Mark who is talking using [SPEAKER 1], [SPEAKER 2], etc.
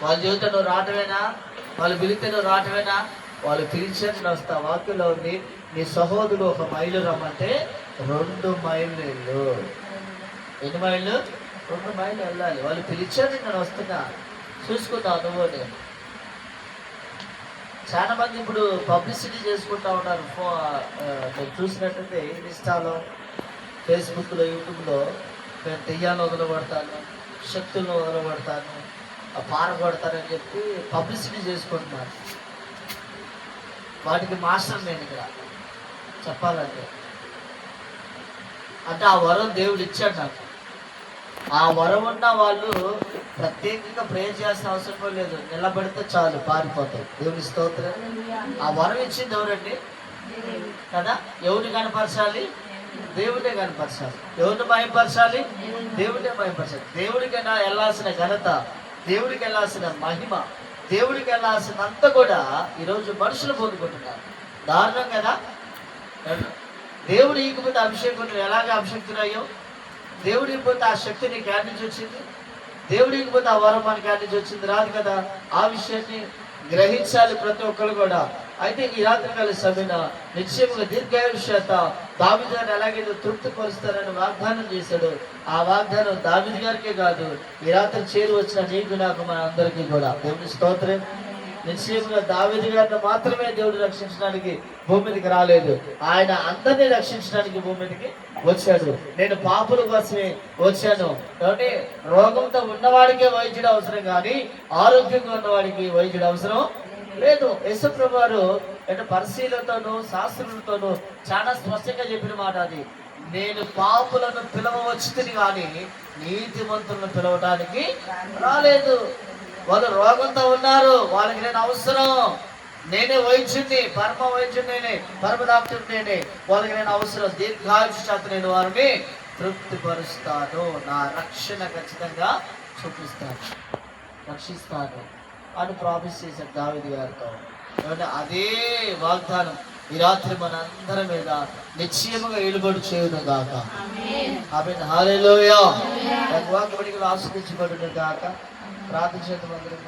[SPEAKER 1] వాళ్ళ జీవితం నువ్వు రావటమేనా? వాళ్ళు పిలిస్తే నువ్వు రావటమేనా? వాళ్ళు పిలిచేది వస్తా. వాక్యంలో ఉంది, నీ సహోదరుడు 1 మైలు రమ్మంటే 2 మైళ్ళు వెళ్ళు. ఎన్ని మైళ్ళు? 2 మైళ్ళు వెళ్ళాలి. వాళ్ళు పిలిచేది నేను వస్తున్నా. చూసుకుందావు నువ్వు నేను. చాలా మంది ఇప్పుడు పబ్లిసిటీ చేసుకుంటా ఉన్నారు. నేను చూసినట్టయితే ఇన్స్టాలో, ఫేస్బుక్లో, యూట్యూబ్లో నేను దెయ్యాన్ని వదలబడతాను, శక్తులను వదలబడతాను, పారబడతానని చెప్పి పబ్లిసిటీ చేసుకుంటున్నారు. వాటికి మాస్టర్ నేను ఇక్కడ చెప్పాలంటే. అంటే ఆ వరం దేవుడు ఇచ్చాడు నాకు. ఆ వరం ఉన్న వాళ్ళు ప్రత్యేకంగా ప్రేయర్ చేయాల్సిన అవసరం లేదు. నిలబడితే చాలు, పారిపోతాయి. దేవుని స్తోత్రం. ఆ వరం ఇచ్చింది ఎవరండి? కదా. ఎవరిని కనపరచాలి? దేవుడే కనపరచాలి. ఎవరిని భయపరచాలి? దేవుడే భయపరచాలి. దేవుడికైనా వెళ్ళాల్సిన ఘనత, దేవుడికి వెళ్ళాల్సిన మహిమ, దేవుడికి వెళ్ళాల్సినంత కూడా ఈరోజు మనుషులు పొందుకుంటున్నారు. దారుణం కదా. దేవుడు ఈకపోతే అభిషేకం ఎలాగ అభిషేక్తులయ్యో? దేవుడు ఇకపోతే ఆ శక్తి నీకు యాడ్ నుంచి వచ్చింది? దేవుడు ఇకపోతే ఆ వరం మనకి యాడ్ నుంచి వచ్చింది? రాదు కదా. ఆ విషయాన్ని గ్రహించాలి ప్రతి ఒక్కరు కూడా. అయితే ఈ రాత్రికాల సమయన నిశ్చయముగా దీర్ఘాయుష్యత దావీదు గారిని ఎలాగైతే తృప్తిపరుస్తారని వాగ్దానం చేశాడు. ఆ వాగ్దానం దావీదు గారికే కాదు, ఈ రాత్రి చేరి వచ్చిన నీకు నాకు మన అందరికీ కూడా. దేవుని స్తోత్రం. నిశ్చయముగా దావీదు గారిని మాత్రమే దేవుడు రక్షించడానికి భూమి మీదకి రాలేదు, ఆయన అందరినీ రక్షించడానికి భూమి మీదకి వచ్చాడు. నేను పాపుల కోసమే వచ్చాను. కాబట్టి రోగంతో ఉన్నవాడికే వైద్యుడు అవసరం, కానీ ఆరోగ్యంగా ఉన్నవాడికి వైద్యుడు అవసరం లేదు. యేసుప్రభువు వారు అంటే పరిశీలనతోనూ శాస్త్రులతోనూ చాలా స్పష్టంగా చెప్పిన మాట అది. నేను పాపులను పిలవచ్చుని కానీ నీతిమంతులను పిలవడానికి రాలేదు. వాళ్ళు రోగంతో ఉన్నారు, వాళ్ళకి నేను అవసరం. నేనే వైద్యుడిని, పరమ వైద్యుడు నేనే, పరమ డాక్టర్ నేనే. వాళ్ళకి నేను అవసరం. దీర్ఘాయుష్యత నేను వారిని తృప్తిపరుస్తాను. నా రక్షణ ఖచ్చితంగా చూపిస్తాను, రక్షిస్తాను అని ప్రామిస్ చేశాడు దావీదు గారితో. అదే వాగ్దానం ఈ రాత్రి మన అందరి మీద నిశ్చయముగా ఏలుబడి చేయును గాక. ఆమేన్. హల్లెలూయా. వాక్యబడికి ఆశీర్వదించబడును గాక. ప్రార్థన చేద్దాం అందరం.